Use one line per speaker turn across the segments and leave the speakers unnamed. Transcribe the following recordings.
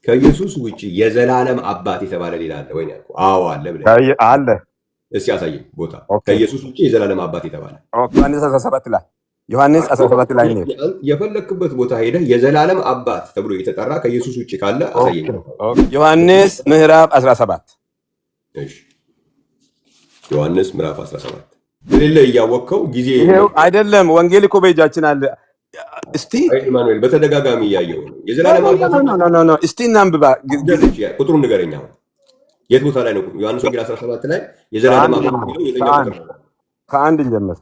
ከኢየሱስ ውጪ የዘላለም አባት የተባለ ሌላ አለ ወይ ያልኩህ? አዎ አለ ብለህ
አለ።
እስኪ ያሳየኝ ቦታ ከኢየሱስ ውጪ የዘላለም አባት የተባለ።
ዮሐንስ 17 ላይ ዮሐንስ 17 ላይ ነው።
የፈለክበት ቦታ ሄደህ የዘላለም አባት ተብሎ የተጠራ ከኢየሱስ ውጪ ካለ አሳየኝ።
ዮሐንስ ምዕራፍ 17
እሺ፣ ዮሐንስ ምዕራፍ 17 ለሌለ እያወቅኸው ጊዜ
አይደለም። ወንጌል እኮ በእጃችን አለ። እስቲ
ኢማኑኤል በተደጋጋሚ እያየው ነው። የዘላለም አባት
ነው። እስቲ እናንብባ።
ቁጥሩን ንገረኝ። አሁን የት ቦታ ላይ ነው? ዮሐንስ ወንጌል 17 ላይ የዘላለም አባት የሚለው የትኛው ቁጥር ነው?
ከአንድ እንጀምር።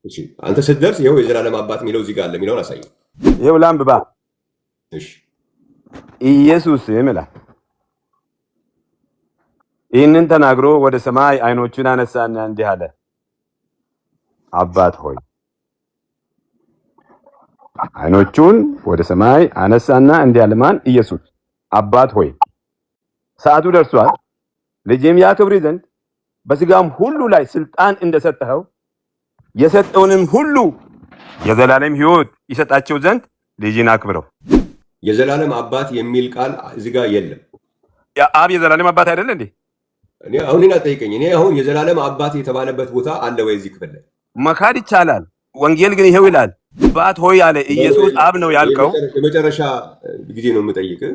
እሺ፣ አንተ ስትደርስ ይኸው የዘላለም አባት የሚለው እዚህ ጋር አለ የሚለውን አሳየኝ።
ይኸው ላንብባ።
እሺ፣
ኢየሱስ ይላል። ይህንን ተናግሮ ወደ ሰማይ አይኖቹን አነሳና እንዲህ አለ፣ አባት ሆይ። አይኖቹን ወደ ሰማይ አነሳና እንዲህ አለ። ማን? ኢየሱስ። አባት ሆይ፣ ሰዓቱ ደርሷል። ልጄም ያከብር ዘንድ በስጋም ሁሉ ላይ ስልጣን እንደሰጠኸው የሰጠውንም ሁሉ የዘላለም ሕይወት ይሰጣቸው ዘንድ ልጅን አክብረው።
የዘላለም አባት የሚል ቃል እዚህ ጋር የለም።
አብ የዘላለም አባት አይደለ እንዴ?
እኔ አሁን ጠይቀኝ። እኔ አሁን የዘላለም አባት የተባለበት ቦታ አለ ወይ እዚህ ክፍል ላይ?
መካድ ይቻላል። ወንጌል ግን ይሄው ይላል፣ አባት ሆይ አለ። ኢየሱስ አብ ነው ያልከው።
የመጨረሻ ጊዜ ነው የምጠይቅህ።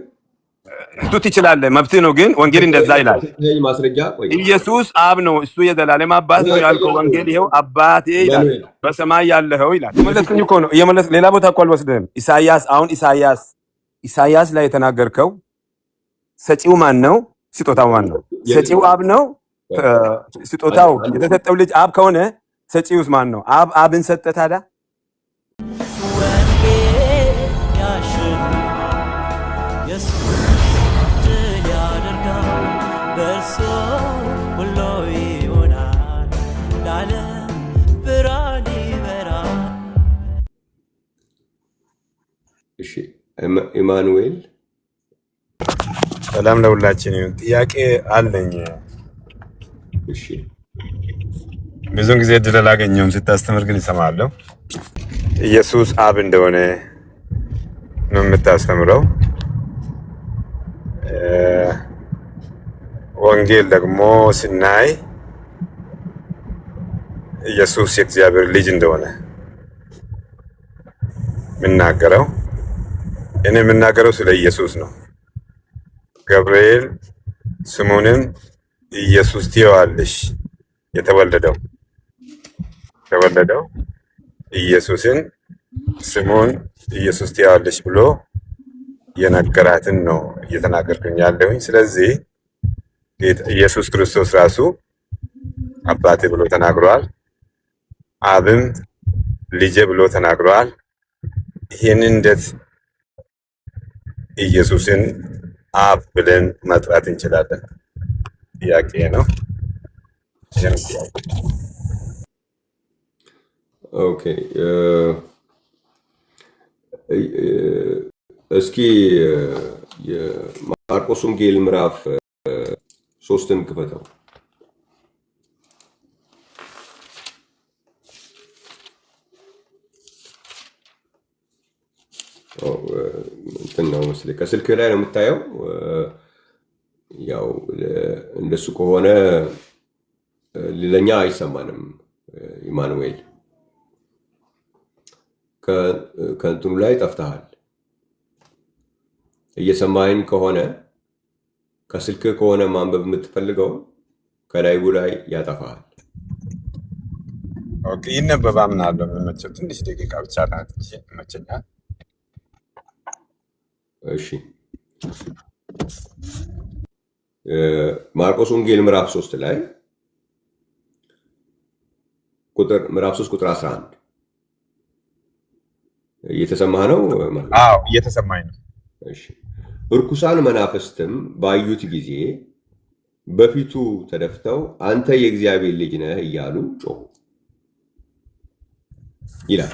እሱ ትችላለህ፣ መብትህ ነው። ግን ወንጌል እንደዛ ይላል።
ማስረጃ
ኢየሱስ አብ ነው፣ እሱ የዘላለም አባት ነው ያልከው። ወንጌል ይሄው አባቴ ይላል፣ በሰማይ ያለኸው ይላል። መለስኩኝ እኮ ነው እየመለስ። ሌላ ቦታ እኮ አልወስድህም። ኢሳይያስ አሁን ኢሳይያስ ላይ የተናገርከው ሰጪው ማን ነው? ስጦታው ማን ነው? ሰጪው አብ ነው። ስጦታው የተሰጠው ልጅ አብ ከሆነ ሰጪውስ ማን ነው? አብን ሰጠ። ታዲያ
እሺ፣ ኢማኑኤል
ሰላም ለሁላችን ይሁን። ጥያቄ አለኝ።
እሺ፣
ብዙውን ጊዜ እድል አላገኘሁም፣ ስታስተምር ግን ይሰማለሁ። ኢየሱስ አብ እንደሆነ ነው የምታስተምረው። ወንጌል ደግሞ ስናይ ኢየሱስ የእግዚአብሔር ልጅ እንደሆነ የምናገረው። እኔ የምናገረው ስለ ኢየሱስ ነው። ገብርኤል ስሙንም ኢየሱስ ትይዋለሽ የተወለደው ኢየሱስን ስሙን ኢየሱስ ትይዋለሽ ብሎ የነገራትን ነው እየተናገርኩኝ ያለሁኝ። ስለዚህ ኢየሱስ ክርስቶስ ራሱ አባቴ ብሎ ተናግሯል። አብም ልጄ ብሎ ተናግሯል። ይህንን እንዴት ኢየሱስን አብ ብለን መጥራት እንችላለን? ጥያቄ ነው።
ኦኬ፣ እስኪ የማርቆስ ወንጌል ምዕራፍ 3ን ክፈተው። እንትን ነው መሰለኝ ከስልክህ ላይ ነው የምታየው። ያው እንደሱ ከሆነ ለኛ አይሰማንም። ኢማኑኤል ከእንትኑ ላይ ጠፍተሃል። እየሰማኸኝ ከሆነ ከስልክህ ከሆነ ማንበብ የምትፈልገው ከላይቡ ላይ ያጠፋሃል።
ኦኬ፣ ይነበባ ምን አለው? የምመቸው ትንሽ ደቂቃ ብቻ ናት። ይመቸኛል።
እሺ፣ ማርቆስ ወንጌል ምዕራፍ 3 ላይ ምዕራፍ 3 ቁጥር 11 እየተሰማህ ነው?
አዎ፣ እየተሰማኝ ነው።
እሺ። እርኩሳን መናፍስትም ባዩት ጊዜ በፊቱ ተደፍተው አንተ የእግዚአብሔር ልጅ ነህ እያሉ ጮሁ ይላል።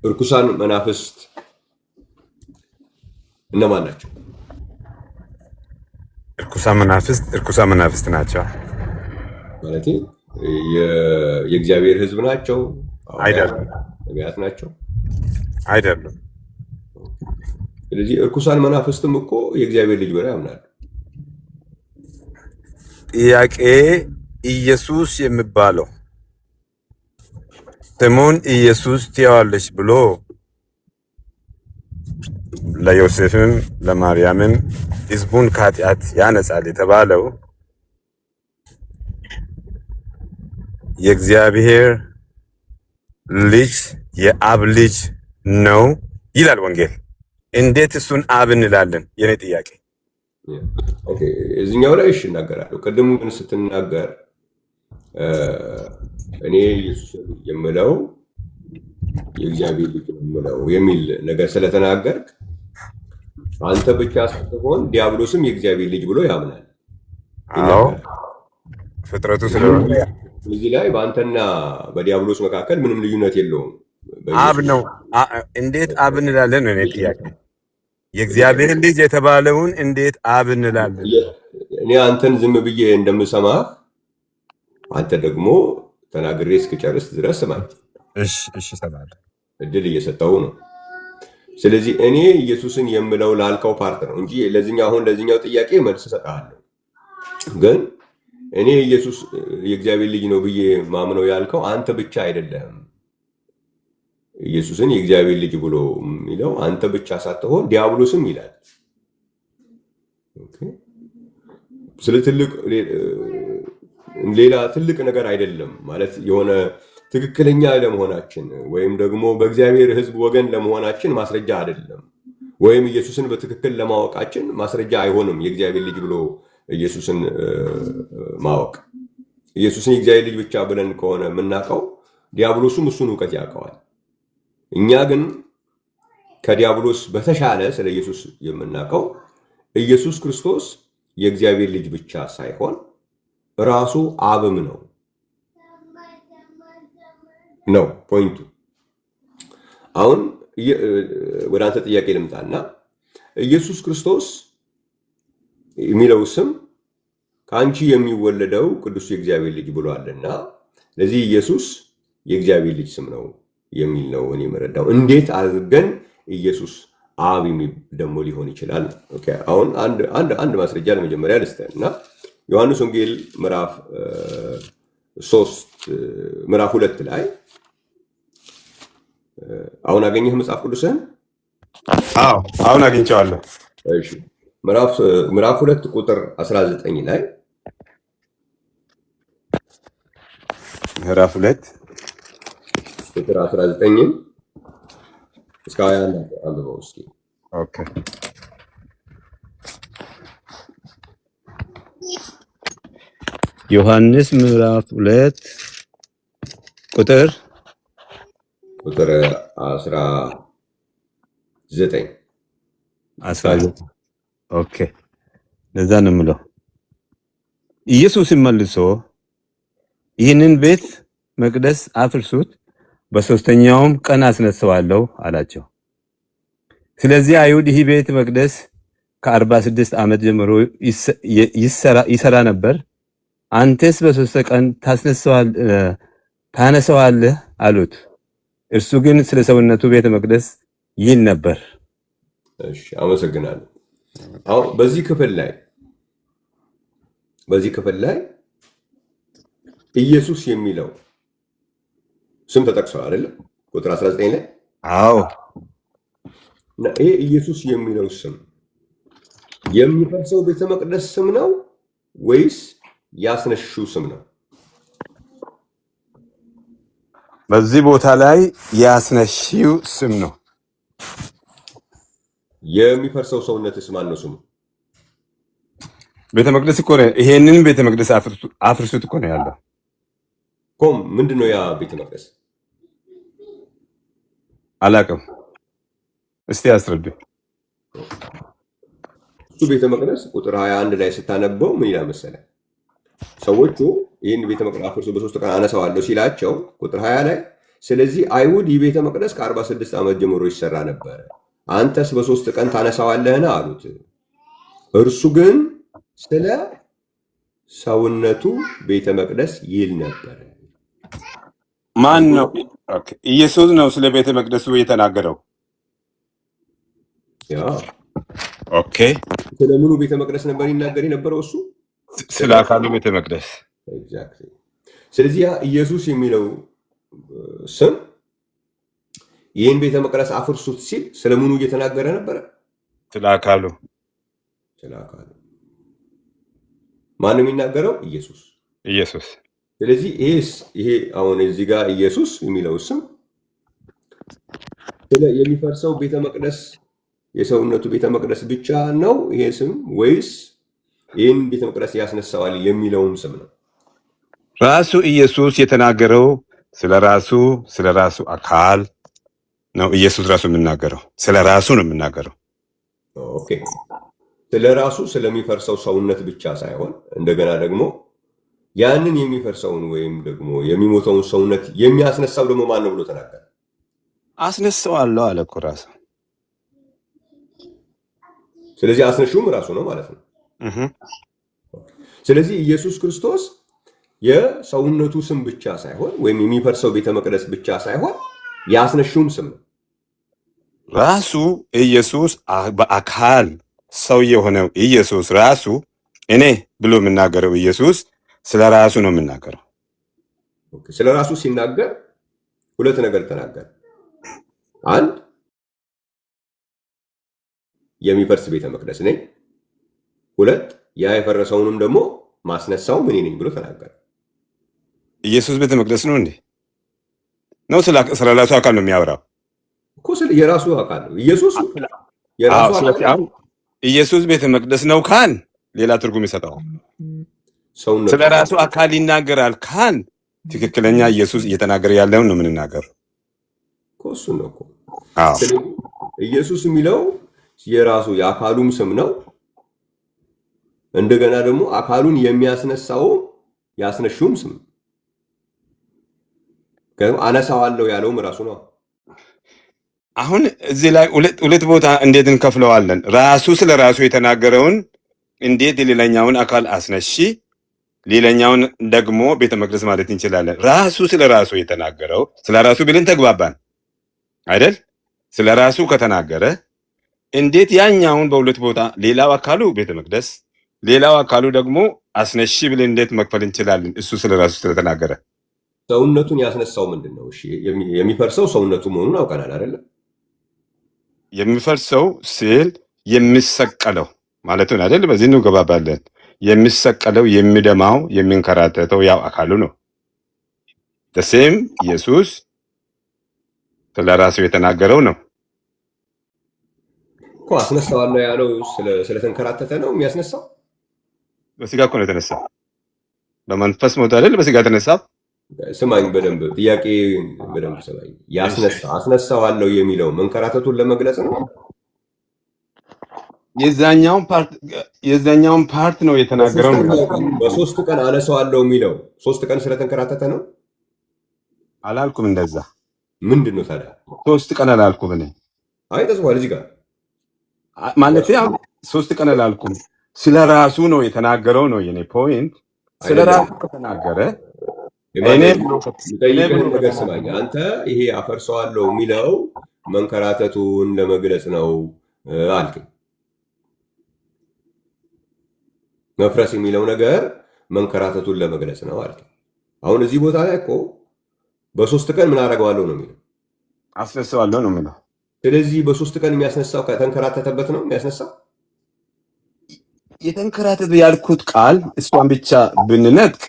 እርኩሳን መናፍስት እነማን ናቸው?
እርኩሳን መናፍስት ናቸው
ማለት የእግዚአብሔር ሕዝብ ናቸው?
አይደሉም።
ነቢያት ናቸው?
አይደሉም።
ስለዚህ እርኩሳን መናፍስትም እኮ የእግዚአብሔር ልጅ ብለው ያምናሉ።
ጥያቄ ኢየሱስ የሚባለው ስሙን ኢየሱስ ትይዋለሽ ብሎ ለዮሴፍም ለማርያምም ሕዝቡን ከኃጢአት ያነጻል የተባለው የእግዚአብሔር ልጅ የአብ ልጅ ነው ይላል ወንጌል። እንዴት እሱን አብ እንላለን? የኔ ጥያቄ።
ኦኬ እዚህኛው ላይ እሺ እናገራለሁ። ቅድም ግን ስትናገር እኔ ኢየሱስ የምለው የእግዚአብሔር ልጅ የምለው የሚል ነገር ስለተናገርክ አንተ ብቻ ስትሆን ዲያብሎስም የእግዚአብሔር ልጅ ብሎ ያምናል።
አዎ ፍጥረቱ ስለሆነ
እዚህ ላይ በአንተና በዲያብሎስ መካከል ምንም ልዩነት የለውም።
አብ ነው። እንዴት አብ እንላለን ነው እኔ ጥያቄ። የእግዚአብሔር ልጅ የተባለውን እንዴት አብ እንላለን?
እኔ አንተን ዝም ብዬ እንደምሰማህ አንተ ደግሞ ተናግሬ እስክጨርስ ድረስ ስማኝ።
እሺ እሰማለሁ።
እድል እየሰጠው ነው። ስለዚህ እኔ ኢየሱስን የምለው ላልከው ፓርት ነው እንጂ ለዚህኛው ጥያቄ መልስ እሰጥሃለሁ። ግን እኔ ኢየሱስ የእግዚአብሔር ልጅ ነው ብዬ ማምነው ያልከው አንተ ብቻ አይደለም። ኢየሱስን የእግዚአብሔር ልጅ ብሎ የሚለው አንተ ብቻ ሳትሆን ዲያብሎስም ይላል። ስለ ሌላ ትልቅ ነገር አይደለም ማለት የሆነ ትክክለኛ ለመሆናችን ወይም ደግሞ በእግዚአብሔር ሕዝብ ወገን ለመሆናችን ማስረጃ አይደለም። ወይም ኢየሱስን በትክክል ለማወቃችን ማስረጃ አይሆንም። የእግዚአብሔር ልጅ ብሎ ኢየሱስን ማወቅ ኢየሱስን የእግዚአብሔር ልጅ ብቻ ብለን ከሆነ የምናውቀው ዲያብሎሱም እሱን እውቀት ያውቀዋል። እኛ ግን ከዲያብሎስ በተሻለ ስለ ኢየሱስ የምናውቀው ኢየሱስ ክርስቶስ የእግዚአብሔር ልጅ ብቻ ሳይሆን ራሱ አብም ነው ፖይንቱ። አሁን ወደ አንተ ጥያቄ ልምጣና ኢየሱስ ክርስቶስ የሚለው ስም ከአንቺ የሚወለደው ቅዱስ የእግዚአብሔር ልጅ ብሏልና ለዚህ ኢየሱስ የእግዚአብሔር ልጅ ስም ነው የሚል ነው እኔ የምረዳው። እንዴት አድርገን ኢየሱስ አብ ደግሞ ሊሆን ይችላል? ኦኬ አሁን አንድ ማስረጃ ለመጀመሪያ ልስጥህና ዮሐንስ ወንጌል ምዕራፍ 2 ላይ አሁን አገኘህ መጽሐፍ ቅዱስህን?
አዎ አሁን አግኝቼዋለሁ።
እሺ ምዕራፍ 2 ቁጥር 19 ላይ
ምዕራፍ 2
ቁጥር 19 እስከ 21 አንብበው እስኪ።
ኦኬ ዮሐንስ ምዕራፍ 2 ቁጥር 19 ኦኬ ለዛ ነው የምለው። ኢየሱስም መልሶ ይህንን ቤተ መቅደስ አፍርሱት፣ በሶስተኛውም ቀን አስነሳዋለሁ አላቸው። ስለዚህ አይሁድ ይህ ቤተ መቅደስ ከ46 ዓመት ጀምሮ ይሰራ ነበር፣ አንተስ በሶስት ቀን ታነሳዋለህ አሉት። እርሱ ግን ስለ ሰውነቱ ቤተ መቅደስ ይል ነበር።
እሺ አመሰግናለሁ። አሁን በዚህ ክፍል ላይ ኢየሱስ የሚለው ስም ተጠቅሷል አይደለም? ቁጥር 19 ላይ
አዎ።
እና ይሄ ኢየሱስ የሚለው ስም የሚፈርሰው ቤተ መቅደስ ስም ነው ወይስ ያስነሽው ስም ነው?
በዚህ ቦታ ላይ ያስነሽው ስም ነው።
የሚፈርሰው ሰውነትስ ማን ነው ስሙ?
ቤተ መቅደስ እኮ ነው። ይሄንን ቤተ መቅደስ አፍርሱት እኮ ነው ያለው።
ምንድነው ያ ቤተ መቅደስ?
አላውቅም። እስቲ አስረዱ።
እሱ ቤተ መቅደስ ቁጥር 21 ላይ ስታነበው ምን ይላል መሰለህ? ሰዎቹ ይህን ቤተ መቅደስ አፍርሱ በሶስት ቀን አነሳዋለሁ ሲላቸው ቁጥር 20 ላይ ስለዚህ አይሁድ ይህ ቤተ መቅደስ ከ46 ዓመት ጀምሮ ይሰራ ነበር፣ አንተስ በሶስት ቀን ታነሳዋለህን አሉት። እርሱ ግን ስለ ሰውነቱ ቤተ መቅደስ ይል ነበር።
ማን ነው? ኢየሱስ ነው ስለ ቤተ መቅደሱ የተናገረው።
ያ
ኦኬ።
ስለምኑ ቤተ መቅደስ ነበር ይናገር የነበረው እሱ
ስለ አካሉ ቤተ መቅደስ።
ኤግዛክትሊ። ስለዚህ ያ ኢየሱስ የሚለው ስም ይህን ቤተ መቅደስ አፍርሱት ሲል ስለምኑ እየተናገረ ነበረ?
ስለ አካሉ።
ስለ አካሉ ማን ነው የሚናገረው? ኢየሱስ።
ኢየሱስ።
ስለዚህ ይሄ አሁን እዚህ ጋር ኢየሱስ የሚለው ስም ስለ የሚፈርሰው ቤተ መቅደስ የሰውነቱ ቤተ መቅደስ ብቻ ነው ይሄ ስም ወይስ ይህን ቤተ መቅደስ ያስነሳዋል የሚለውም ስም ነው?
ራሱ ኢየሱስ የተናገረው ስለ ራሱ አካል ነው። ኢየሱስ ራሱ የሚናገረው ስለ ራሱ ነው የሚናገረው።
ኦኬ። ስለ ራሱ ስለሚፈርሰው ሰውነት ብቻ ሳይሆን እንደገና ደግሞ ያንን የሚፈርሰውን ወይም ደግሞ የሚሞተውን ሰውነት የሚያስነሳው ደግሞ ማን ነው ብሎ ተናገረ?
አስነሳዋለሁ አለ እኮ ራሱ።
ስለዚህ አስነሹም ራሱ ነው ማለት ነው። ስለዚህ ኢየሱስ ክርስቶስ የሰውነቱ ስም ብቻ ሳይሆን ወይም የሚፈርሰው ቤተ መቅደስ ብቻ ሳይሆን ያስነሹም ስም ነው።
ራሱ ኢየሱስ በአካል ሰው የሆነው ኢየሱስ ራሱ እኔ ብሎ የሚናገረው ኢየሱስ ስለ ራሱ ነው የሚናገረው።
ስለ ራሱ ሲናገር ሁለት ነገር ተናገረ። አንድ የሚፈርስ ቤተ መቅደስ ነኝ፣ ሁለት ያ የፈረሰውንም ደግሞ ማስነሳው ምን ነኝ ብሎ ተናገረ።
ኢየሱስ ቤተ መቅደስ ነው እንዴ? ነው ስለ ራሱ አካል ነው የሚያወራው
እኮ። ስለ የራሱ አካል ነው ኢየሱስ የራሱ አካል።
ኢየሱስ ቤተ መቅደስ ነው ካል ሌላ ትርጉም ይሰጠዋል። ስለ ራሱ አካል ይናገራል ካል ትክክለኛ ኢየሱስ እየተናገረ ያለውን ነው የምንናገረው
እኮ። እሱ ነው እኮ ኢየሱስ የሚለው የራሱ የአካሉም ስም ነው። እንደገና ደግሞ አካሉን የሚያስነሳው ያስነሹም ስም አነሳዋለሁ ያለውም ራሱ ነው።
አሁን እዚህ ላይ ሁለት ቦታ እንዴት እንከፍለዋለን? ራሱ ስለ ራሱ የተናገረውን እንዴት ሌላኛውን አካል አስነሺ፣ ሌላኛውን ደግሞ ቤተ መቅደስ ማለት እንችላለን? ራሱ ስለ ራሱ የተናገረው ስለ ራሱ ብለን ተግባባን አይደል? ስለ ራሱ ከተናገረ እንዴት ያኛውን በሁለት ቦታ ሌላው አካሉ ቤተ መቅደስ ሌላው አካሉ ደግሞ አስነሺ ብለን እንዴት መክፈል እንችላለን? እሱ ስለ ራሱ ስለተናገረ
ሰውነቱን ያስነሳው ምንድን ነው? እሺ የሚፈርሰው ሰውነቱ መሆኑን አውቀናል አይደለም?
የሚፈርሰው ሲል የሚሰቀለው ማለቱን አይደል? በዚህ ነው ገባባለን። የሚሰቀለው የሚደማው የሚንከራተተው ያው አካሉ ነው። ተሴም ኢየሱስ ስለ ራሱ የተናገረው ነው
እኮ። አስነሳዋለሁ ያለው ስለተንከራተተ ነው የሚያስነሳው።
በስጋ እኮ ነው የተነሳው። በመንፈስ ሞት አይደል በስጋ ተነሳው።
ስማኝ በደንብ ጥያቄ በደንብ ስማኝ። አስነሳዋለሁ የሚለው መንከራተቱን ለመግለጽ ነው።
የዛኛውን ፓርት ነው የተናገረው።
በሶስት ቀን አነሳዋለሁ የሚለው 3 ቀን ስለተንከራተተ ነው
አላልኩም። እንደዛ
ምንድን ነው ታዲያ?
3 ቀን አላልኩም እኔ።
አይ ተጽፏል እዚህ ጋር
ማለት ያው 3 ቀን አላልኩም። ስለ ራሱ ነው የተናገረው ነው የኔ ፖይንት። ስለ ራሱ ከተናገረ እኔ
ነገር ስማኝ። አንተ ይሄ አፈርሰዋለሁ የሚለው መንከራተቱን ለመግለጽ ነው አልከኝ። መፍረስ የሚለው ነገር መንከራተቱን ለመግለጽ ነው አልከኝ። አሁን እዚህ ቦታ ላይ እኮ በ3 ቀን ምን አደርገዋለሁ ነው የሚለው፣
አስነሳዋለሁ ነው የሚለው።
ስለዚህ በ3 ቀን የሚያስነሳው ከተንከራተተበት ነው የሚያስነሳው።
የተንከራተተ ያልኩት ቃል እሷን ብቻ ብንነጥቅ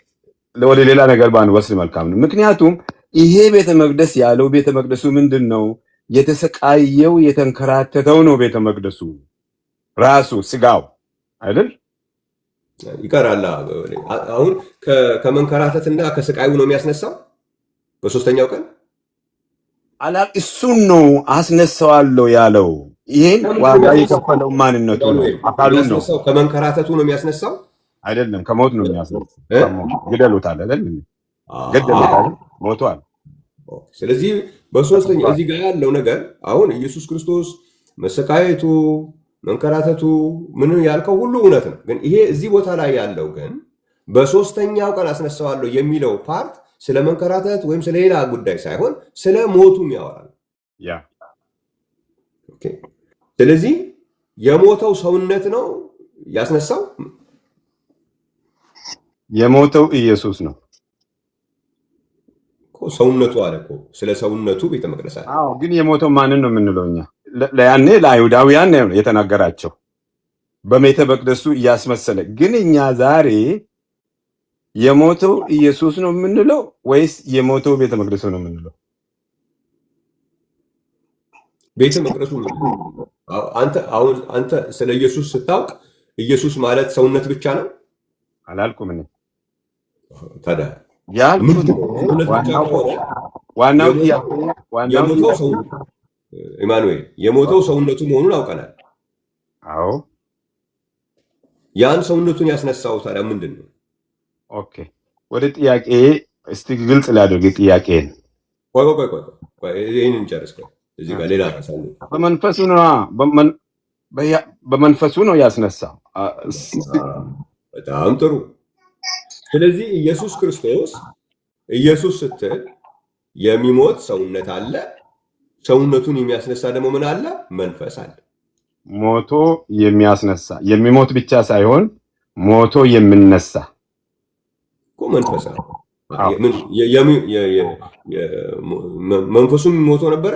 ወደ ሌላ ነገር ባንወስድ መልካም ነው። ምክንያቱም ይሄ ቤተ መቅደስ ያለው ቤተ መቅደሱ ምንድን ነው? የተሰቃየው የተንከራተተው ነው ቤተ መቅደሱ ራሱ ስጋው አይደል?
ይቀራል። አሁን ከመንከራተትና ከስቃዩ ነው የሚያስነሳው በ3ኛው ቀን
እሱን ነው አስነሳዋለሁ ያለው። ይሄን ዋጋ የከፈለው ማንነቱ ነው፣ አካሉ ነው።
ከመንከራተቱ ነው የሚያስነሳው
አይደለም፣ ከሞት ነው የሚያስነሳው። ግደሉታል አይደል? ገደሉታል፣ ሞቷል።
ስለዚህ በ3ኛ እዚህ ጋር ያለው ነገር አሁን ኢየሱስ ክርስቶስ መሰቃየቱ መንከራተቱ ምን ያልከው ሁሉ እውነት ነው። ግን ይሄ እዚህ ቦታ ላይ ያለው ግን በ3ኛው ቀን አስነሳዋለሁ የሚለው ፓርት ስለ መንከራተት ወይም ስለ ሌላ ጉዳይ ሳይሆን ስለ ሞቱም ያወራል።
ያ ኦኬ።
ስለዚህ የሞተው ሰውነት ነው ያስነሳው?
የሞተው ኢየሱስ ነው።
ሰውነቱ አለ እኮ ስለ ሰውነቱ ቤተ መቅደስ አለ።
አዎ፣ ግን የሞተው ማንን ነው የምንለው እኛ? ለያኔ ለአይሁዳውያን ነው የተናገራቸው በቤተ መቅደሱ እያስመሰለ። ግን እኛ ዛሬ የሞተው ኢየሱስ ነው የምንለው ወይስ የሞተው ቤተ መቅደሱ ነው የምንለው?
ቤተ መቅደሱ ነው። አንተ ስለ ኢየሱስ ስታውቅ ኢየሱስ ማለት ሰውነት ብቻ ነው
አላልኩም እኔ።
ታዲያ
ያልኩት ዋናው
ኢማኑኤል የሞተው ሰውነቱ መሆኑን አውቀናል።
አዎ፣
ያን ሰውነቱን ያስነሳው ታዲያ ምንድን ነው?
ኦኬ፣ ወደ ጥያቄ እስቲ ግልጽ ላድርግ ጥያቄን።
ቆይ ይሄንን ጨርስ። እዚህ ጋር ሌላ ታሳለ
በመንፈሱ ነው ያስነሳው።
በጣም ጥሩ። ስለዚህ ኢየሱስ ክርስቶስ ኢየሱስ ስትል የሚሞት ሰውነት አለ፣ ሰውነቱን የሚያስነሳ ደግሞ ምን አለ? መንፈስ አለ።
ሞቶ የሚያስነሳ የሚሞት ብቻ ሳይሆን ሞቶ የሚነሳ
እኮ መንፈስ አለ። መንፈሱም ሞቶ ነበረ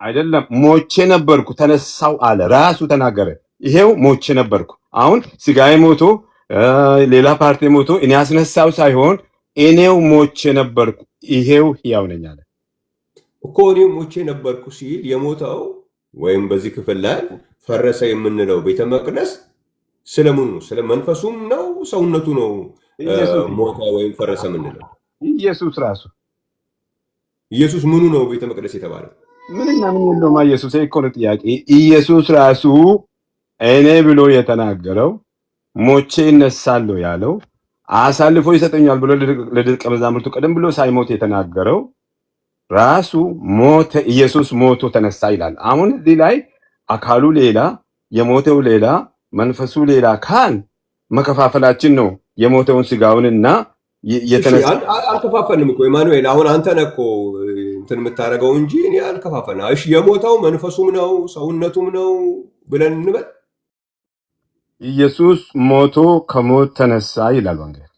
አይደለም? ሞቼ ነበርኩ ተነሳው አለ፣ ራሱ ተናገረ። ይሄው ሞቼ ነበርኩ። አሁን ስጋዬ ሞቶ ሌላ ፓርቲ ሞቶ እኔ ያስነሳው ሳይሆን እኔው ሞቼ ነበርኩ፣ ይሄው ሕያው ነኝ አለ
እኮ። እኔው ሞቼ ነበርኩ ሲል የሞተው ወይም በዚህ ክፍል ላይ ፈረሰ የምንለው ቤተ መቅደስ ስለምኑ ነው? ስለ መንፈሱም ነው ሰውነቱ ነው ሞተ ወይም ፈረሰ የምንለው?
ኢየሱስ ራሱ።
ኢየሱስ ምኑ ነው ቤተ መቅደስ የተባለው?
ምንና ምን የለውም። ኢየሱስ እኮ ነው ጥያቄ። ኢየሱስ ራሱ እኔ ብሎ የተናገረው ሞቼ እነሳለሁ ያለው አሳልፎ ይሰጠኛል ብሎ ለደቀ መዛሙርቱ ቀደም ብሎ ሳይሞት የተናገረው ራሱ ሞተ። ኢየሱስ ሞቶ ተነሳ ይላል። አሁን እዚህ ላይ አካሉ ሌላ የሞተው ሌላ መንፈሱ ሌላ ካል መከፋፈላችን ነው። የሞተውን ስጋውንና የተነሳ
አልከፋፈልንም እኮ ኢማኑኤል። አሁን አንተ ነህ እኮ እንትን የምታደርገው እንጂ እኔ አልከፋፈልንም። እሺ የሞተው መንፈሱም ነው ሰውነቱም ነው ብለን እንበል።
ኢየሱስ ሞቶ ከሞት ተነሳ ይላል ወንጌል።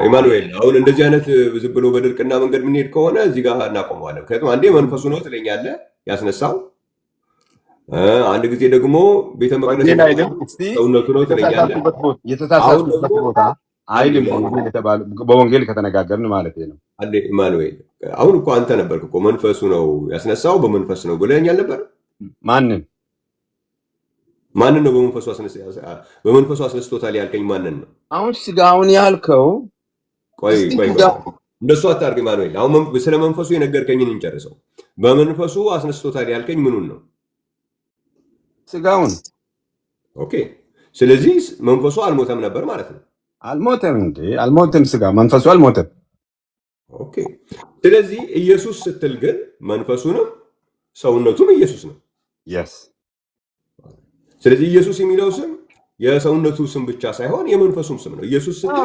ኢማኑኤል አሁን እንደዚህ አይነት ዝም ብሎ በድርቅና መንገድ የምንሄድ ከሆነ እዚህ ጋር እናቆመዋለን። ምክንያቱም አንዴ መንፈሱ ነው ትለኛለህ ያስነሳው፣ አንድ ጊዜ ደግሞ ቤተ መቅደስ ሰውነቱ ነው ትለኛለህ።
የተሳሳቱበት ቦታ አይልም በወንጌል ከተነጋገርን ማለት ነው።
አንዴ ኢማኑኤል አሁን እኮ አንተ ነበርክ እኮ መንፈሱ ነው ያስነሳው በመንፈስ ነው ብለኸኝ አልነበረ? ማንን ነው በመንፈሱ አስነስቶታል ያልከኝ? ማንን ነው?
አሁን ስጋውን ያልከው።
ቆይ እንደሱ አታርግ ኢማኑኤል። አሁን ስለ መንፈሱ የነገርከኝን እንጨርሰው። በመንፈሱ አስነስቶታል ያልከኝ ምኑን ነው?
ስጋውን።
ኦኬ። ስለዚህ መንፈሱ አልሞተም ነበር ማለት ነው?
አልሞተም እንዴ? አልሞተም። ስጋ መንፈሱ አልሞተም።
ኦኬ። ስለዚህ ኢየሱስ ስትል ግን መንፈሱንም ሰውነቱም ኢየሱስ ነው።
የስ።
ስለዚህ ኢየሱስ የሚለው ስም የሰውነቱ ስም ብቻ ሳይሆን የመንፈሱም ስም ነው። ኢየሱስ ስትል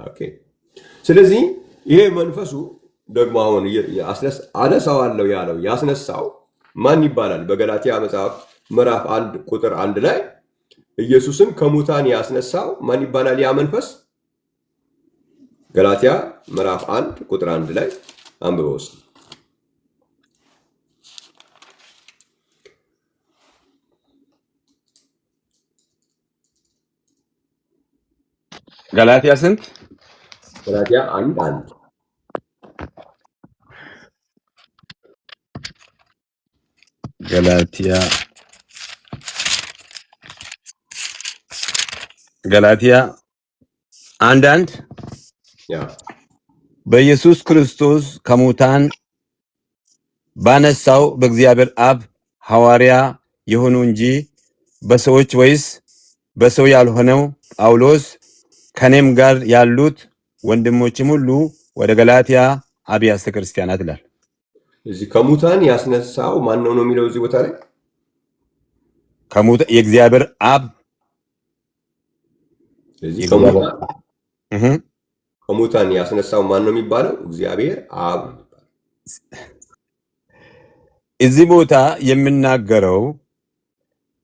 ኦኬ። ስለዚህ ይሄ መንፈሱ ደግሞ አሁን አነሳዋለሁ ያለው ያስነሳው ማን ይባላል? በገላትያ መጽሐፍ ምዕራፍ 1 ቁጥር 1 ላይ ኢየሱስን ከሙታን ያስነሳው ማን ይባላል? ያ መንፈስ ገላትያ ምዕራፍ 1 ቁጥር 1 ላይ አንብበው እስኪ።
ገላትያ ስንት?
ገላትያ 1:1
ገላትያ 1:1 በኢየሱስ ክርስቶስ ከሙታን ባነሳው በእግዚአብሔር አብ ሐዋርያ የሆኑ እንጂ በሰዎች ወይስ በሰው ያልሆነው ጳውሎስ ከኔም ጋር ያሉት ወንድሞችም ሁሉ ወደ ገላትያ አብያተ ክርስቲያናት ይላል።
እዚህ ከሙታን ያስነሳው ማን ነው የሚለው እዚህ ቦታ ላይ
ከሙታን የእግዚአብሔር አብ
እዚህ ከሙታን ያስነሳው ማን ነው የሚባለው? እግዚአብሔር አብ።
እዚህ ቦታ የምናገረው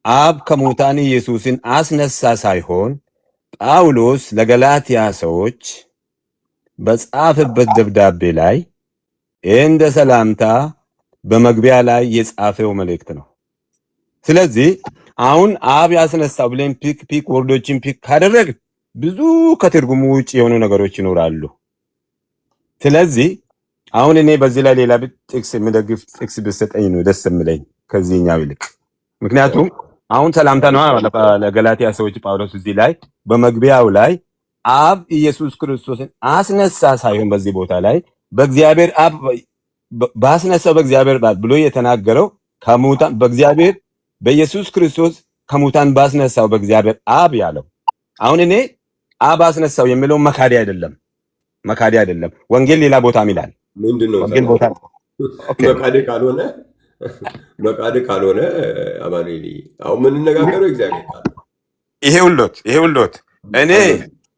አብ ከሙታን ኢየሱስን አስነሳ ሳይሆን ጳውሎስ ለገላትያ ሰዎች በጻፈበት ደብዳቤ ላይ እንደ ሰላምታ በመግቢያ ላይ የጻፈው መልእክት ነው። ስለዚህ አሁን አብ ያስነሳው ብለን ፒክ ወርዶችን ፒክ ካደረግ ብዙ ከትርጉሙ ውጭ የሆኑ ነገሮች ይኖራሉ። ስለዚህ አሁን እኔ በዚህ ላይ ሌላ ጥቅስ የምደግፍ ጥቅስ ብሰጠኝ ነው ደስ የሚለኝ ከዚህኛው ይልቅ። ምክንያቱም አሁን ሰላምታ ነው ለገላትያ ሰዎች ጳውሎስ እዚህ ላይ በመግቢያው ላይ አብ ኢየሱስ ክርስቶስን አስነሳ ሳይሆን በዚህ ቦታ ላይ በእግዚአብሔር አብ ባስነሳው በእግዚአብሔር አብ ብሎ የተናገረው ከሙታን በእግዚአብሔር በኢየሱስ ክርስቶስ ከሙታን ባስነሳው በእግዚአብሔር አብ ያለው። አሁን እኔ አብ አስነሳው የሚለው መካዲ አይደለም። ወንጌል ሌላ ቦታም ይላል።
ምንድነው
ወንጌል ቦታ
መካዲ ካልሆነ አማኑኤል አሁን የምንነጋገረው እግዚአብሔር ቃል
ይሄ ሁሎት እኔ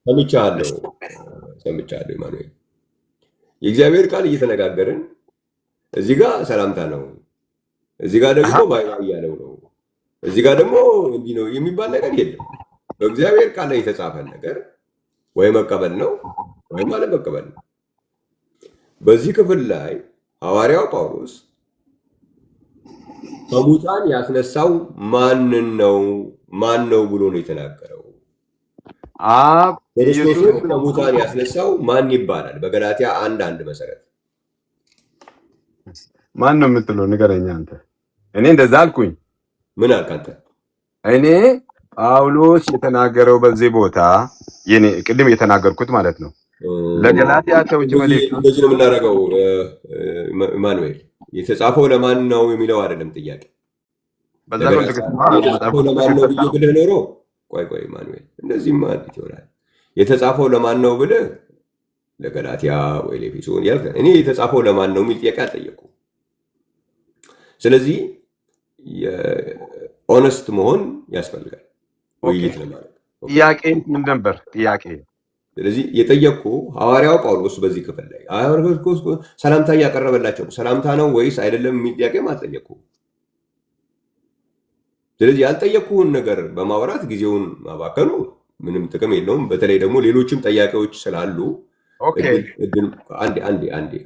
ሰምቻለሁ አማኑኤል የእግዚአብሔር ቃል እየተነጋገርን እዚህ ጋር ሰላምታ ነው፣ እዚህ ጋር ደግሞ ባይ ያለው ነው፣ እዚህ ጋር ደግሞ እንዲህ ነው የሚባል ነገር የለም። በእግዚአብሔር ቃል ላይ የተጻፈ ነገር ወይ መቀበል ነው ወይ አለመቀበል ነው። በዚህ ክፍል ላይ ሐዋርያው ጳውሎስ ከሙታን ያስነሳው ማን ነው ብሎ ነው የተናገረው?
አብ
ክርስቶስን ከሙታን ያስነሳው ማን ይባላል? በገላትያ 1:1 መሰረት
ማን ነው የምትለው ንገረኛ አንተ። እኔ እንደዛ አልኩኝ።
ምን አልክ አንተ?
እኔ ጳውሎስ የተናገረው በዚህ ቦታ የኔ ቅድም የተናገርኩት ማለት ነው ለገላትያ ሰዎች መልእክት
እንደዚህ ነው የምናደርገው። ኢማኑኤል የተጻፈው ለማን ነው የሚለው አይደለም ጥያቄ።
በዛ ኮንቴክስት
የተጻፈው ለማን ነው ብለህ ኖሮ ቆይ ኢማኑኤል እንደዚህ ማለት ይሆናል። የተጻፈው ለማን ነው ብለህ ለገላትያ ወይ ለኤፌሶን ያልከ እኔ የተጻፈው ለማን ነው የሚል ጥያቄ አልጠየኩም። ስለዚህ ኦነስት መሆን ያስፈልጋል። ውይይት ለማድረግ
ጥያቄ ምን ነበር ጥያቄ?
ስለዚህ የጠየቁ ሐዋርያው ጳውሎስ በዚህ ክፍል ላይ ሰላምታ እያቀረበላቸው ሰላምታ ነው ወይስ አይደለም የሚል ጥያቄ አልጠየቁ። ስለዚህ ያልጠየቁን ነገር በማውራት ጊዜውን ማባከኑ ምንም ጥቅም የለውም። በተለይ ደግሞ ሌሎችም ጥያቄዎች ስላሉ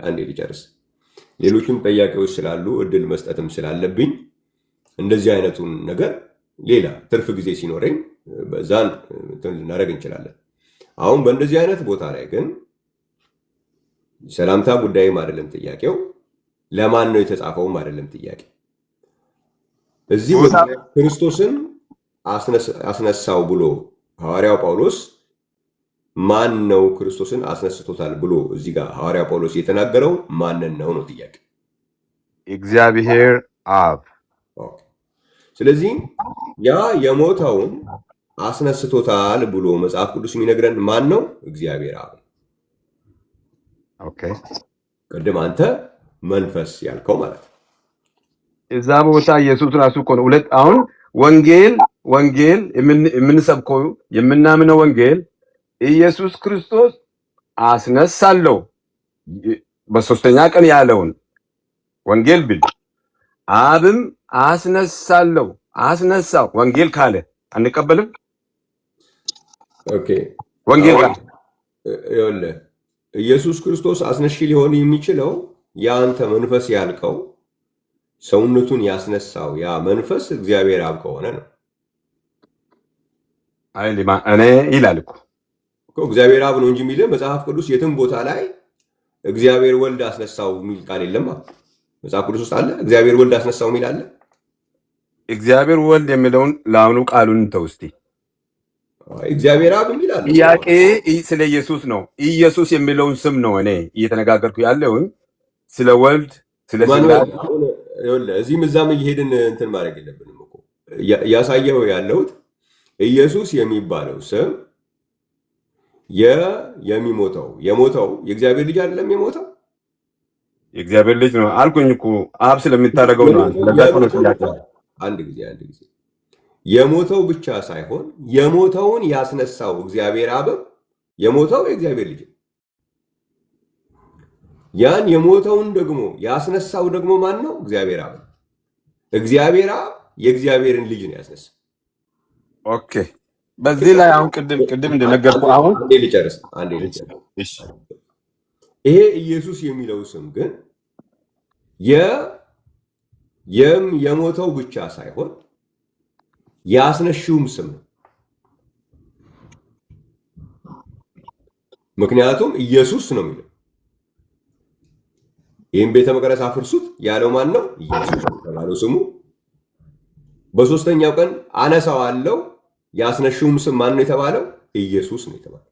አንዴ ልጨርስ። ሌሎችም ጥያቄዎች ስላሉ እድል መስጠትም ስላለብኝ እንደዚህ አይነቱን ነገር ሌላ ትርፍ ጊዜ ሲኖረኝ በዛን ልናደርግ እንችላለን። አሁን በእንደዚህ አይነት ቦታ ላይ ግን ሰላምታ ጉዳይም አይደለም ጥያቄው፣ ለማን ነው የተጻፈውም አይደለም ጥያቄ። እዚህ ቦታ ክርስቶስን አስነሳው ብሎ ሐዋርያው ጳውሎስ ማን ነው ክርስቶስን አስነስቶታል ብሎ እዚህ ጋር ሐዋርያው ጳውሎስ የተናገረው ማንን ነው ጥያቄ?
እግዚአብሔር አብ።
ስለዚህ ያ የሞተውን አስነስቶታል ብሎ መጽሐፍ ቅዱስ የሚነግረን ማን ነው? እግዚአብሔር አብ።
ኦኬ
ቅድም አንተ መንፈስ ያልከው ማለት ነው።
እዛ ቦታ ኢየሱስ ራሱ እኮ ነው ሁለት። አሁን ወንጌል የምንሰብከው የምናምነው ወንጌል ኢየሱስ ክርስቶስ አስነሳለሁ በሶስተኛ ቀን ያለውን ወንጌል ብል አብም አስነሳው ወንጌል ካለ አንቀበልም።
ኦኬ
ወንጌል ካለ
ይኸውልህ ኢየሱስ ክርስቶስ አስነሺ ሊሆን የሚችለው ያንተ መንፈስ ያልከው ሰውነቱን ያስነሳው ያ መንፈስ እግዚአብሔር አብ ከሆነ ነው።
እኔ ይላል እኮ
እግዚአብሔር አብ ነው እንጂ የሚለው መጽሐፍ ቅዱስ የትም ቦታ ላይ እግዚአብሔር ወልድ አስነሳው የሚል ቃል የለም። መጽሐፍ ቅዱስ ውስጥ አለ እግዚአብሔር ወልድ አስነሳው የሚል አለ?
እግዚአብሔር ወልድ የሚለውን ለአሁኑ ቃሉን ተው እስቲ።
እግዚአብሔር አብ የሚል አለ።
ጥያቄ ስለ ኢየሱስ ነው። ኢየሱስ የሚለውን ስም ነው እኔ እየተነጋገርኩ ያለውን ስለ ወልድ ስለ ስላሴ።
እዚህም እዛም እየሄድን እንትን ማድረግ የለብንም እኮ ያሳየው ያለሁት ኢየሱስ የሚባለው ስም የሞተው የእግዚአብሔር ልጅ አይደለም። የሞተው
የእግዚአብሔር ልጅ ነው አልኩኝ እኮ አብ ስለሚታረገው ነው።
አንድ ጊዜ የሞተው ብቻ ሳይሆን የሞተውን ያስነሳው እግዚአብሔር አብ የሞተው የእግዚአብሔር ልጅ ያን የሞተውን ደግሞ ያስነሳው ደግሞ ማን ነው? እግዚአብሔር አብ። እግዚአብሔር አብ የእግዚአብሔርን ልጅ ነው ያስነሳ።
ኦኬ በዚህ ላይ አሁን ቅድም እንደነገርኩ አሁን
አንዴ ልጨርስ።
እሺ
ይሄ ኢየሱስ የሚለው ስም ግን የሞተው ብቻ ሳይሆን ያስነሽውም ስም ነው። ምክንያቱም ኢየሱስ ነው የሚለው። ይህም ቤተ መቅደስ አፍርሱት ያለው ማን ነው? ኢየሱስ የተባለው ስሙ። በሶስተኛው ቀን አነሳዋለሁ ያስነሽውም ስም ማን ነው የተባለው? ኢየሱስ ነው የተባለው።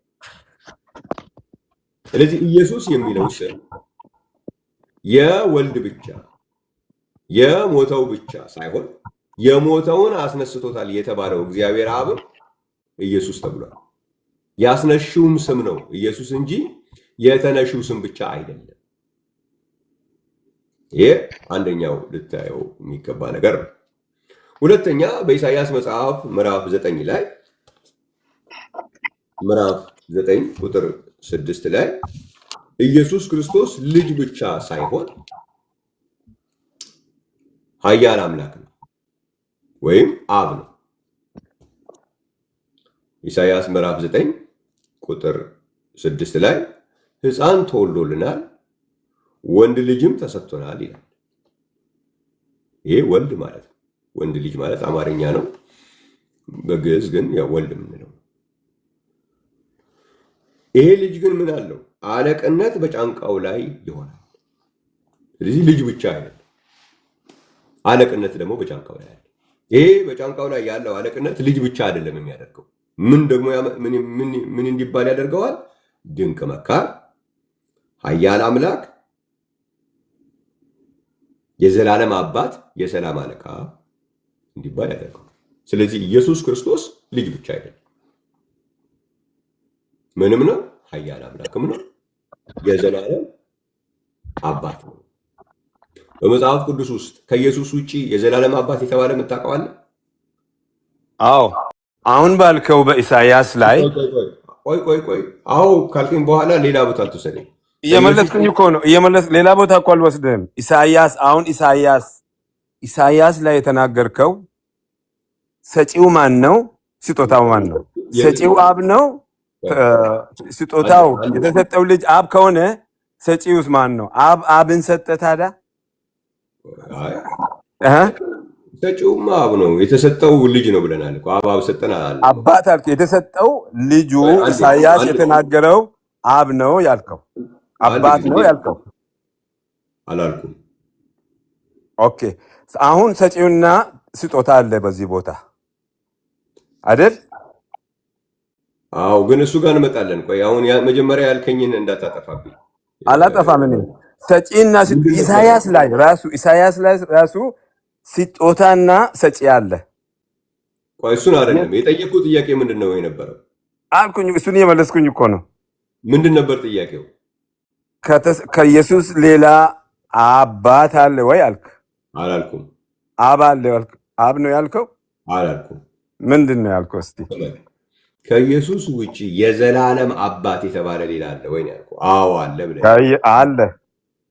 ስለዚህ ኢየሱስ የሚለው ስም የወልድ ብቻ የሞተው ብቻ ሳይሆን የሞተውን አስነስቶታል የተባለው እግዚአብሔር አብ ኢየሱስ ተብሏል። ያስነሽውም ስም ነው ኢየሱስ እንጂ የተነሽው ስም ብቻ አይደለም። ይሄ አንደኛው ልታየው የሚገባ ነገር ነው። ሁለተኛ በኢሳይያስ መጽሐፍ ምዕራፍ 9 ላይ ምዕራፍ 9 ቁጥር 6 ላይ ኢየሱስ ክርስቶስ ልጅ ብቻ ሳይሆን ኃያል አምላክ ነው ወይም አብ ነው። ኢሳይያስ ምዕራፍ 9 ቁጥር 6 ላይ ሕፃን ተወልዶልናል ወንድ ልጅም ተሰጥቶናል ይላል። ይሄ ወልድ ማለት ነው። ወንድ ልጅ ማለት አማርኛ ነው፣ በግዕዝ ግን ያው ወልድ የምንለው። ይሄ ልጅ ግን ምን አለው? አለቅነት በጫንቃው ላይ ይሆናል። ስለዚህ ልጅ ብቻ አይደለም፣ አለቅነት ደግሞ በጫንቃው ላይ አለ። ይሄ በጫንቃው ላይ ያለው አለቅነት ልጅ ብቻ አይደለም የሚያደርገው። ምን ደግሞ ምን እንዲባል ያደርገዋል? ድንቅ መካር፣ ኃያል አምላክ፣ የዘላለም አባት፣ የሰላም አለቃ እንዲባል ያደርገዋል። ስለዚህ ኢየሱስ ክርስቶስ ልጅ ብቻ አይደለም፣ ምንም ነው፣ ኃያል አምላክም ነው፣ የዘላለም አባት ነው። በመጽሐፍ ቅዱስ ውስጥ ከኢየሱስ ውጪ የዘላለም አባት የተባለ የምታውቀው አለ?
አዎ አሁን ባልከው በኢሳይያስ ላይ
ቆይ አዎ ካልከኝ በኋላ ሌላ ቦታ አትወሰደኝ።
እየመለስኩኝ እኮ ነው። ሌላ ቦታ እኮ አልወስድህም። ኢሳይያስ ላይ የተናገርከው ሰጪው ማን ነው? ስጦታው ማን ነው? ሰጪው አብ ነው። ስጦታው የተሰጠው ልጅ አብ ከሆነ ሰጪውስ ማን ነው? አብን ሰጠ ታዲያ?
ሰጪውማ አብ ነው። የተሰጠው ልጅ ነው ብለናል እኮ። አብ ሰጠናል።
አባት አልክ። የተሰጠው ልጁ ኢሳይያስ የተናገረው አብ ነው ያልከው፣ አባት ነው ያልከው
አላልኩም።
ኦኬ አሁን ሰጪውና ስጦታ አለ በዚህ ቦታ አይደል?
አዎ ግን እሱ ጋር እንመጣለን። ቆይ አሁን መጀመሪያ ያልከኝን እንዳታጠፋብኝ።
አላጠፋም። እኔ ሰጪና ኢሳይያስ ላይ ራሱ ስጦታና ሰጪ አለ።
ቆይ እሱን አይደለም የጠየቁት። ጥያቄ ምንድን ነው የነበረው
አልኩኝ። እሱን የመለስኩኝ እኮ ነው።
ምንድን ነበር ጥያቄው?
ከኢየሱስ ሌላ አባት አለ ወይ አልክ።
አላልኩም።
አብ አለ አልክ። አብ ነው ያልከው።
አላልኩም።
ምንድን ነው ያልከው? እስቲ
ከኢየሱስ ውጪ የዘላለም አባት የተባለ ሌላ አለ ወይ ያልከው? አዎ አለ ብለህ
አለ።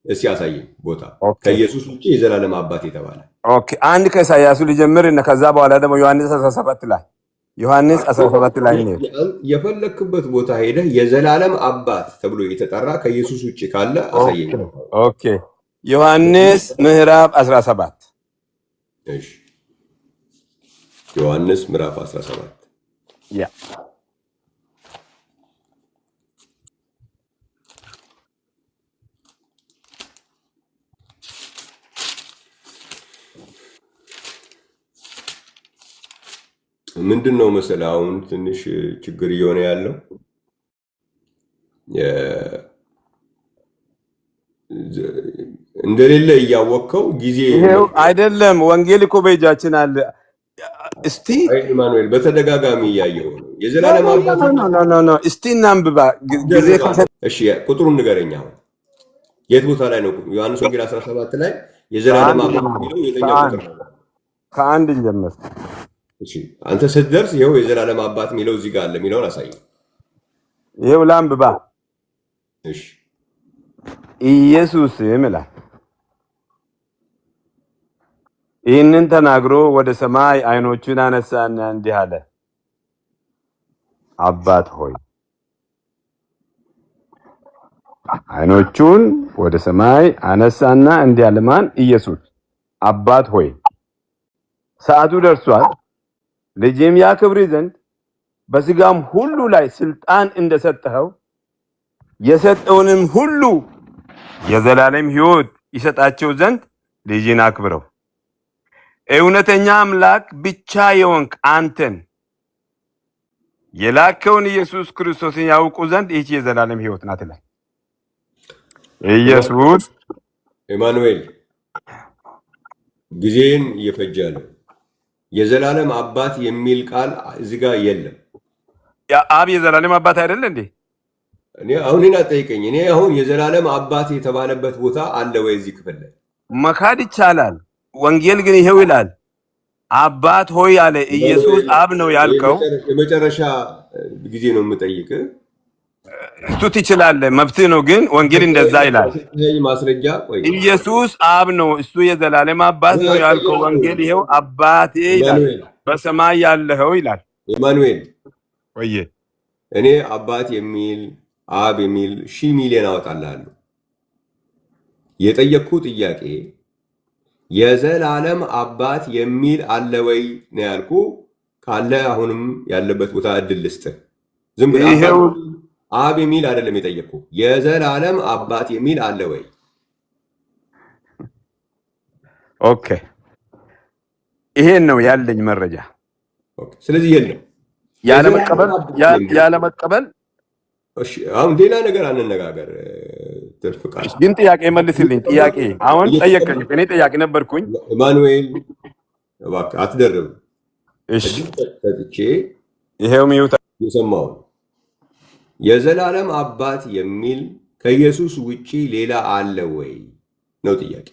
እስኪ ያሳየኝ ቦታ ከኢየሱስ ውጪ የዘላለም አባት የተባለ።
ኦኬ አንድ ከኢሳይያሱ ልጀምር እና ከዛ በኋላ ደግሞ ዮሐንስ 17 ላይ ነው
የፈለክበት ቦታ ሄደህ የዘላለም አባት ተብሎ የተጠራ ከኢየሱስ ውጪ ካለ አሳየኝ።
ኦኬ ዮሐንስ ምዕራፍ 17።
እሺ ዮሐንስ ምዕራፍ 17
ያ
ምንድን ነው መሰለህ አሁን ትንሽ ችግር እየሆነ ያለው እንደሌለ እያወቅከው ጊዜ
አይደለም። ወንጌል እኮ በእጃችን አለ። እስቲ
ኢማኑኤል በተደጋጋሚ እያየው ነው የዘላለም አባት
ነው። እስቲ እናንብባ ጊዜ።
እሺ ቁጥሩን ንገረኝ። አሁን የት ቦታ ላይ ነው? ዮሐንስ ወንጌል 17 ላይ የዘላለም አባት የሚለው የትኛው ቁጥር ነው?
ከአንድ እንጀምር።
እሺ አንተ ስትደርስ ይኸው የዘላለም አባት የሚለው እዚህ ጋር አለ የሚለውን አሳይ።
ይኸው ላንብባ።
እሺ
ኢየሱስ ይምላል ይህንን ተናግሮ ወደ ሰማይ አይኖቹን አነሳና እንዲህ አለ፣ አባት ሆይ። አይኖቹን ወደ ሰማይ አነሳና እንዲህ አለ። ማን? ኢየሱስ። አባት ሆይ ሰዓቱ ደርሷል፣ ልጅም ያክብር ዘንድ በስጋም ሁሉ ላይ ስልጣን እንደሰጠኸው የሰጠውንም ሁሉ የዘላለም ሕይወት ይሰጣቸው ዘንድ ልጅን አክብረው። እውነተኛ አምላክ ብቻ የሆንክ አንተን የላከውን ኢየሱስ ክርስቶስን ያውቁ ዘንድ ይህች የዘላለም ሕይወት ናት ይላል። ኢየሱስ
ኢማኑኤል ጊዜን እየፈጀ ነው። የዘላለም አባት የሚል ቃል እዚህ ጋር የለም።
አብ የዘላለም አባት አይደል እንዴ?
እኔ አሁን ጠይቀኝ። እኔ አሁን የዘላለም አባት የተባለበት ቦታ አለ ወይ እዚህ ክፍል ላይ?
መካድ ይቻላል። ወንጌል ግን ይሄው ይላል፣ አባት ሆይ አለ። ኢየሱስ አብ ነው ያልከው
የመጨረሻ ጊዜ ነው የምጠይቅ።
እሱ ትችላለህ፣ መብትህ ነው። ግን ወንጌል እንደዛ ይላል።
ማስረጃ
ኢየሱስ አብ ነው፣ እሱ የዘላለም አባት ነው ያልከው ወንጌል ይሄው አባቴ ይላል፣ በሰማይ ያለኸው ይላል።
ኢማኑኤል
ወይ
እኔ አባት የሚል አብ የሚል 1,000 ሚሊዮን አወጣልሃለሁ። የጠየቅኩ ጥያቄ የዘላለም አባት የሚል አለ ወይ ነው ያልኩ። ካለ አሁንም ያለበት ቦታ እድል ልስጥህ። ዝም ብለህ አብ የሚል አይደለም የጠየቅኩ፣ የዘላለም አባት የሚል አለ ወይ?
ኦኬ፣ ይሄን ነው ያለኝ መረጃ።
ኦኬ፣ ስለዚህ የለም።
ያለመቀበል
እሺ፣ አሁን ሌላ ነገር አንነጋገር። ትርፍ ቃል
ግን ጥያቄ መልስልኝ። ጥያቄ አሁን ጠየቀኝ። እኔ ጥያቄ ነበርኩኝ።
ኢማኑኤል እባክህ አትደርብ።
እሺ፣
ሰጥቼ
ይሄው ሚዩት
የሰማው የዘላለም አባት የሚል ከኢየሱስ ውጪ ሌላ አለ ወይ ነው ጥያቄ።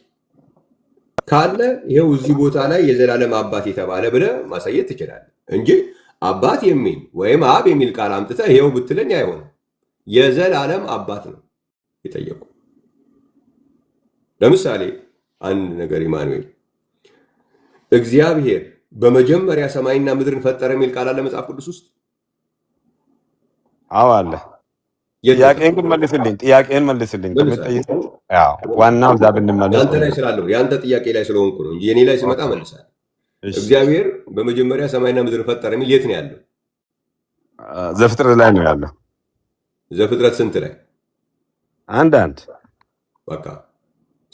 ካለ ይሄው እዚህ ቦታ ላይ የዘላለም አባት የተባለ ብለህ ማሳየት ትችላለህ እንጂ አባት የሚል ወይም አብ የሚል ቃል አምጥተህ ይሄው ብትለኝ አይሆንም። የዘላለም አባት ነው የጠየቁ። ለምሳሌ አንድ ነገር ኢማኑኤል፣ እግዚአብሔር በመጀመሪያ ሰማይና ምድርን ፈጠረ የሚል ቃል አለ መጽሐፍ ቅዱስ ውስጥ?
አዎ አለ። ጥያቄን ግን መልስልኝ። ጥያቄን መልስልኝ። ያው ዋናው እዛ ብንመለስ
ያንተ ላይ ስላለው ያንተ ጥያቄ ላይ ስለሆንኩ ነው እንጂ የኔ ላይ ሲመጣ መልሳለሁ። እግዚአብሔር በመጀመሪያ ሰማይና ምድርን ፈጠረ የሚል የት ነው ያለው?
ዘፍጥረት ላይ ነው ያለው።
ዘፍጥረት ስንት ላይ?
አንድ
በቃ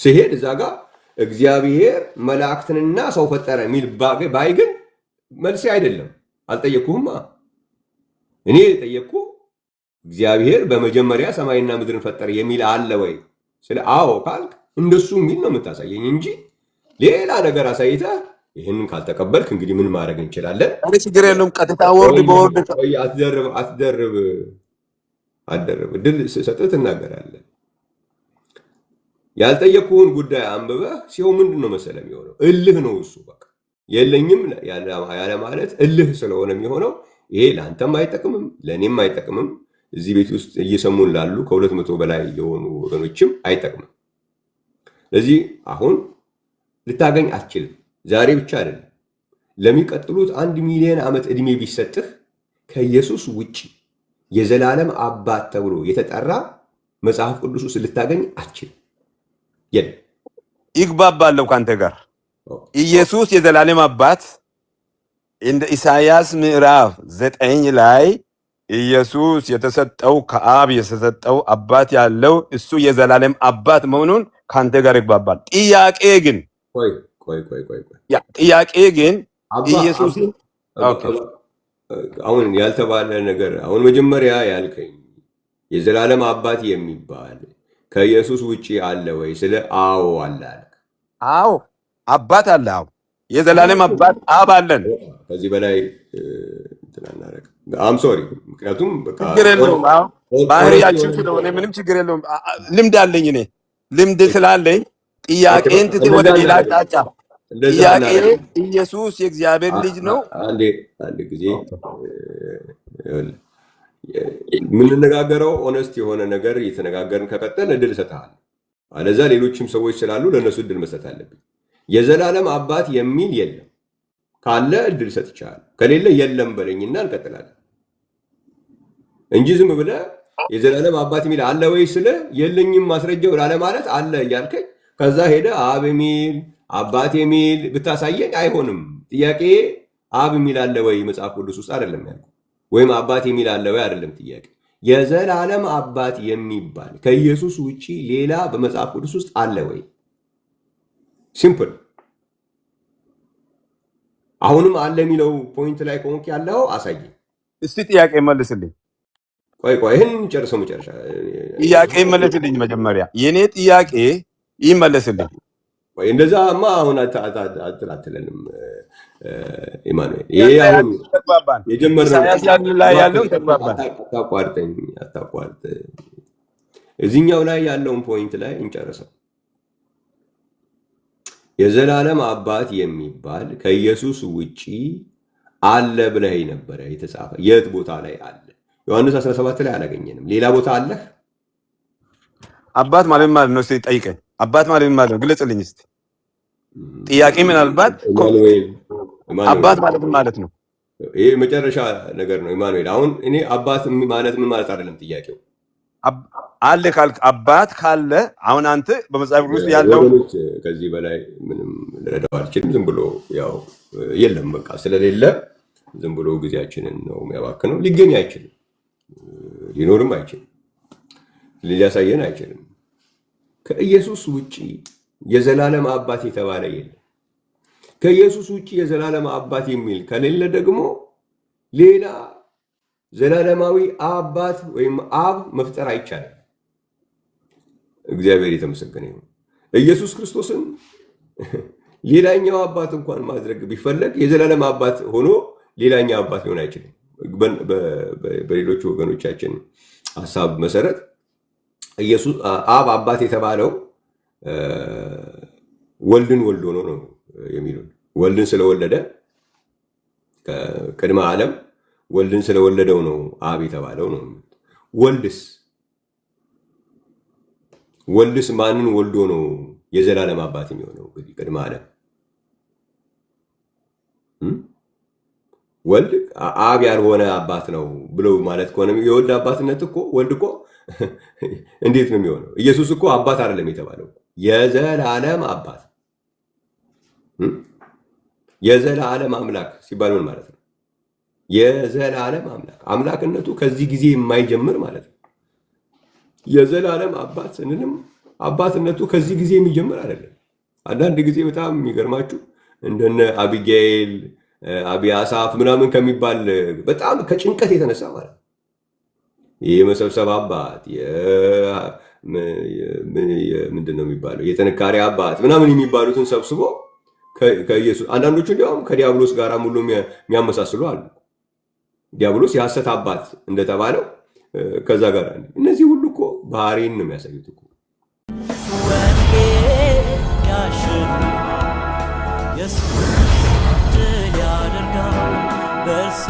ሲሄድ እዛ ጋር እግዚአብሔር መላእክትንና ሰው ፈጠረ የሚል ባይ ግን መልሴ አይደለም። አልጠየቅኩህማ። እኔ የጠየቅኩ እግዚአብሔር በመጀመሪያ ሰማይና ምድርን ፈጠረ የሚል አለ ወይ? ስለ አዎ ካልክ እንደሱ የሚል ነው የምታሳየኝ እንጂ ሌላ ነገር አሳይተህ ይህንን ካልተቀበልክ እንግዲህ ምን ማድረግ እንችላለን?
ችግር የለውም። ቀጥታ ወርድ በወርድ
አትደርብ። ድል ሰጥተህ ትናገራለህ። ያልጠየቅኩህን ጉዳይ አንብበህ ሲሆን ምንድን ነው መሰለህ የሚሆነው? እልህ ነው እሱ። በቃ የለኝም ያለ ማለት እልህ ስለሆነ የሚሆነው ይሄ ለአንተም አይጠቅምም፣ ለእኔም አይጠቅምም። እዚህ ቤት ውስጥ እየሰሙን ላሉ ከ200 በላይ የሆኑ ወገኖችም አይጠቅምም። ስለዚህ አሁን ልታገኝ አትችልም። ዛሬ ብቻ አይደለም፣ ለሚቀጥሉት 1 ሚሊዮን ዓመት ዕድሜ ቢሰጥህ ከኢየሱስ ውጭ የዘላለም አባት ተብሎ የተጠራ መጽሐፍ ቅዱስ ውስጥ ልታገኝ አትችልም። የለም።
ይግባባለሁ ካንተ ጋር። ኢየሱስ የዘላለም አባት እንደ ኢሳይያስ ምዕራፍ 9 ላይ ኢየሱስ የተሰጠው ከአብ የተሰጠው አባት ያለው እሱ የዘላለም አባት መሆኑን ካንተ ጋር ይግባባል። ጥያቄ ግን ኢየሱስ
አሁን ያልተባለ ነገር አሁን መጀመሪያ ያልከኝ የዘላለም አባት የሚባል ከኢየሱስ ውጪ አለ ወይ? ስለ አዎ አለ አልክ።
አዎ አባት አለ። አዎ የዘላለም አባት አብ አለን።
ከዚህ በላይ እንትናናረክ አም ሶሪ። ምክንያቱም በቃ
ችግር የለውም። አዎ ባህሪያችን ስለሆነ ምንም ችግር የለውም። ልምድ አለኝ። እኔ ልምድ ስላለኝ ጥያቄን ትተህ ወደ ሌላ አቅጣጫ ጥያቄ ኢየሱስ የእግዚአብሔር ልጅ ነው።
አንድ ጊዜ የምንነጋገረው ኦነስት የሆነ ነገር እየተነጋገርን ከቀጠል እድል እሰጥሃለሁ። አለዛ ሌሎችም ሰዎች ስላሉ ለእነሱ እድል መስጠት አለብኝ። የዘላለም አባት የሚል የለም። ካለ እድል ሰጥቻለሁ፣ ከሌለ የለም በለኝና እንቀጥላለን እንጂ ዝም ብለህ የዘላለም አባት የሚል አለ ወይ ስለ የለኝም ማስረጃው ላለ ማለት አለ እያልከኝ ከዛ ሄደ አብ የሚል አባት የሚል ብታሳየኝ አይሆንም። ጥያቄ አብ የሚል አለ ወይ መጽሐፍ ቅዱስ ውስጥ አይደለም ያልኩህ፣ ወይም አባት የሚል አለ ወይ አይደለም ጥያቄ። የዘላለም አባት የሚባል ከኢየሱስ ውጪ ሌላ በመጽሐፍ ቅዱስ ውስጥ አለ ወይ? ሲምፕል። አሁንም አለ የሚለው ፖይንት ላይ ከሆንክ ያለው አሳየኝ።
እስቲ ጥያቄ መልስልኝ።
ቆይ ይህን ጨርሰው መጨረሻ
ጥያቄ ይመለስልኝ። መጀመሪያ የኔ ጥያቄ ይመለስልኝ።
ወይ እንደዛማ አሁን አትልም ኢማኑኤል። ይሄ አሁን የጀመርነው
ላይ ያለው ተግባባን።
አታቋርጥ። እዚህኛው ላይ ያለውን ፖይንት ላይ እንጨርሰው። የዘላለም አባት የሚባል ከኢየሱስ ውጪ አለ ብለህ ነበረ የተጻፈ። የት ቦታ ላይ አለ? ዮሐንስ 17 ላይ አላገኘንም። ሌላ ቦታ አለ?
አባት ማለት ማለት ነው። እስቲ ጠይቀኝ። አባት ማለት ማለት ነው፣ ግለጽልኝ እስቲ። ጥያቄ ምናልባት አባት ማለት ማለት ነው።
ይሄ መጨረሻ ነገር ነው ኢማኑኤል። አሁን እኔ አባት ማለት ምን ማለት አይደለም ጥያቄው።
አለ ካልክ አባት ካለ አሁን አንተ በመጽሐፍ ቅዱስ ያለው
ከዚህ በላይ ምንም ልረዳው አልችልም። ዝም ብሎ ያው የለም በቃ ስለሌለ ዝም ብሎ ጊዜያችንን ነው የሚያባክነው። ሊገኝ አይችልም፣ ሊኖርም አይችልም፣ ሊያሳየን አይችልም። ከኢየሱስ ውጪ የዘላለም አባት የተባለ የለም። ከኢየሱስ ውጪ የዘላለም አባት የሚል ከሌለ ደግሞ ሌላ ዘላለማዊ አባት ወይም አብ መፍጠር አይቻልም። እግዚአብሔር የተመሰገነ ይሁን። ኢየሱስ ክርስቶስን ሌላኛው አባት እንኳን ማድረግ ቢፈለግ የዘላለም አባት ሆኖ ሌላኛው አባት ሊሆን አይችልም። በሌሎች ወገኖቻችን ሐሳብ መሰረት ኢየሱስ አብ አባት የተባለው ወልድን ወልዶ ነው የሚሉን። ወልድን ስለወለደ ከቅድመ ዓለም ወልድን ስለወለደው ነው አብ የተባለው ነው። ወልድስ ማንን ወልዶ ነው የዘላለም አባት የሚሆነው? እንግዲህ ቅድመ ዓለም ወልድ አብ ያልሆነ አባት ነው ብለው ማለት ከሆነ የወልድ አባትነት እኮ ወልድ እኮ እንዴት ነው የሚሆነው? ኢየሱስ እኮ አባት አይደለም የተባለው የዘላለም አባት። የዘላለም አምላክ ሲባል ምን ማለት ነው? የዘላለም አምላክ አምላክነቱ ከዚህ ጊዜ የማይጀምር ማለት ነው። የዘላለም አባት ስንልም አባትነቱ ከዚህ ጊዜ የሚጀምር አይደለም። አንዳንድ ጊዜ በጣም የሚገርማችሁ እንደነ አቢጌል አቢያሳፍ ምናምን ከሚባል በጣም ከጭንቀት የተነሳ ማለት ነው የመሰብሰብ አባት ምንድን ነው የሚባለው የጥንካሬ አባት ምናምን የሚባሉትን ሰብስቦ ከኢየሱስ አንዳንዶቹ እንዲያውም ከዲያብሎስ ጋር ሙሉ የሚያመሳስሉ አሉ። ዲያብሎስ የሐሰት አባት እንደተባለው ከዛ ጋር እነዚህ ሁሉ እኮ ባህሪን ነው የሚያሳዩት እኮ። ወንጌል ያሸንፋል፣ ኢየሱስ ድል ያደርጋል በእርሱ